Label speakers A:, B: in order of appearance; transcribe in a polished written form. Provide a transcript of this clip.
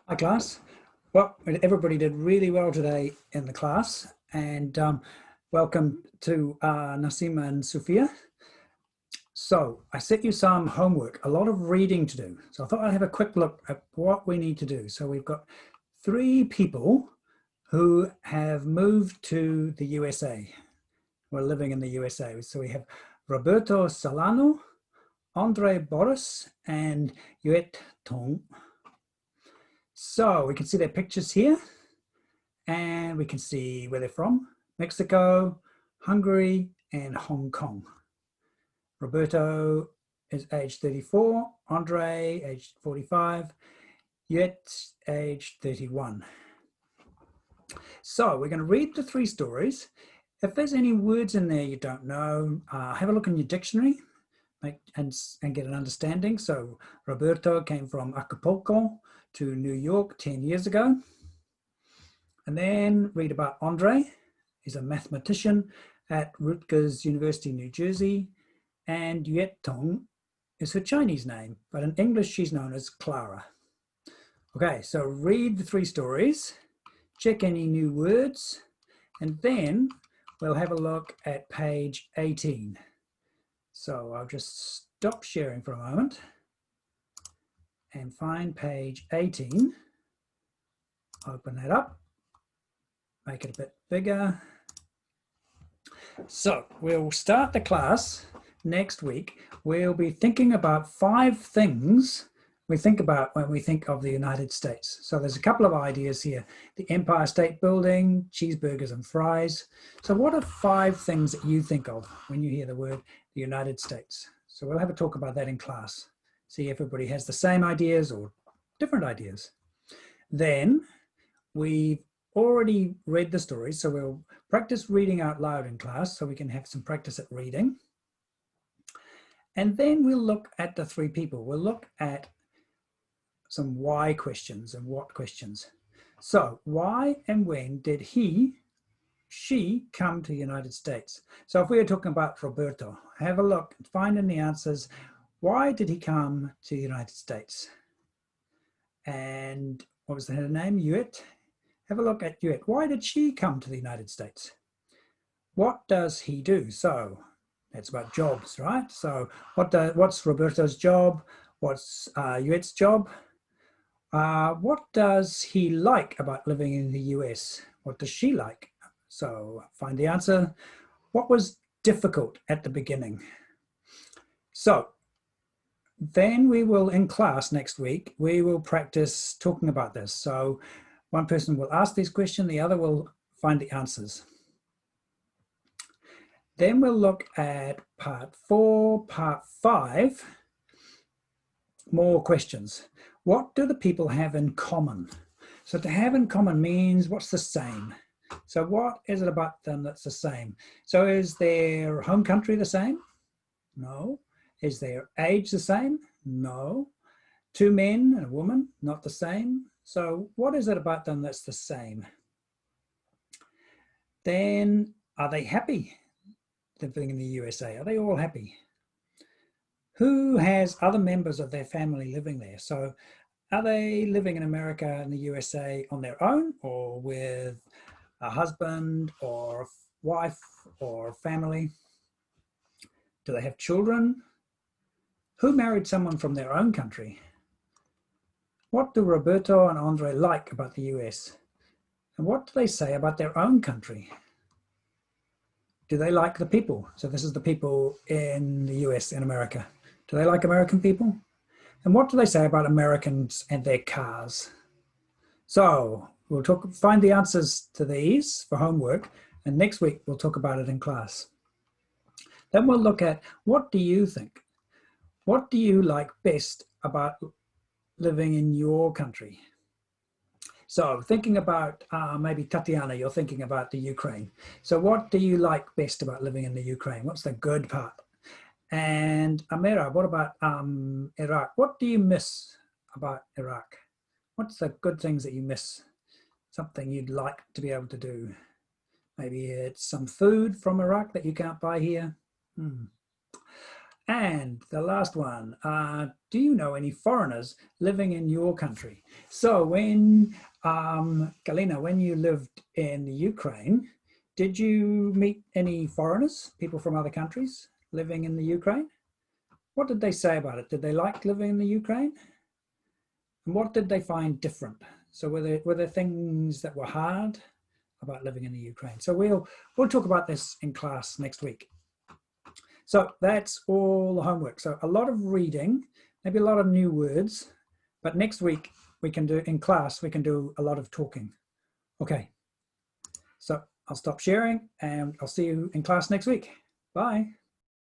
A: Hi class. Well, everybody did really well today in the class, and welcome to Nasima and Sophia. So I set you some homework, a lot of reading to do. So I thought I'd have a quick look at what we need to do. So we've got three people who have moved to the USA. We're living in the USA. So we have Roberto Solano, Andre Boris, and Yuet Tong. So we can see their pictures here. And we can see where they're from: Mexico, Hungary, and Hong Kong. Roberto is age 34, Andre age 45, Yet age 31. So we're going to read the three stories. If there's any words in there you don't know, have a look in your dictionary and get an understanding. So Roberto came from Acapulco to New York 10 years ago. And then read about Andre. He's a mathematician at Rutgers University, New Jersey. And Yet Tong is her Chinese name, but in English she's known as Clara. Okay, so read the three stories, check any new words, and then we'll have a look at page 18. So I'll just stop sharing for a moment and find page 18. Open that up, make it a bit bigger. So we'll start the class next week. We'll be thinking about 5 things we think about when we think of the United States. So there's a couple of ideas here: the Empire State Building, cheeseburgers and fries. So what are 5 things that you think of when you hear the word the United States? So we'll have a talk about that in class. See if everybody has the same ideas or different ideas. Then we've already read the stories, so we'll practice reading out loud in class so we can have some practice at reading. And then we'll look at the 3 people. We'll look at some why questions and what questions. So why and when did she come to the United States? So if we are talking about Roberto, have a look and find in the answers, why did he come to the United States? And what was her name? Yuet. Have a look at Yuet. Why did she come to the United States? What does he do? So that's about jobs, right? So what's Roberto's job? What's Yuet's job? What does he like about living in the US? What does she like? So find the answer. What was difficult at the beginning? So then we will, in class next week, we will practice talking about this. So one person will ask this question, the other will find the answers. Then we'll look at part 4, part 5, more questions. What do the people have in common? So to have in common means what's the same? So what is it about them that's the same? So is their home country the same? No. Is their age the same? No. 2 men and a woman, not the same. So what is it about them that's the same? Then are they happy living in the USA? Are they all happy? Who has other members of their family living there? So are they living in America and the USA on their own, or with a husband or a wife or family? Do they have children? Who married someone from their own country? What do Roberto and Andre like about the US? And what do they say about their own country? Do they like the people? So this is the people in the US, in America. Do they like American people? And what do they say about Americans and their cars? So we'll find the answers to these for homework, and next week we'll talk about it in class. Then we'll look at, what do you think? What do you like best about living in your country? So thinking about maybe Tatiana, you're thinking about the Ukraine. So what do you like best about living in the Ukraine? What's the good part? And Amira, what about Iraq? What do you miss about Iraq? What's the good things that you miss? Something you'd like to be able to do? Maybe it's some food from Iraq that you can't buy here. And the last one, do you know any foreigners living in your country? So when, Galina, when you lived in the Ukraine, did you meet any foreigners, people from other countries living in the Ukraine? What did they say about it? Did they like living in the Ukraine? And what did they find different? So were there things that were hard about living in the Ukraine? So we'll talk about this in class next week. So that's all the homework. So a lot of reading, maybe a lot of new words, but next week we can do, in class, we can do a lot of talking. Okay, so I'll stop sharing and I'll see you in class next week. Bye.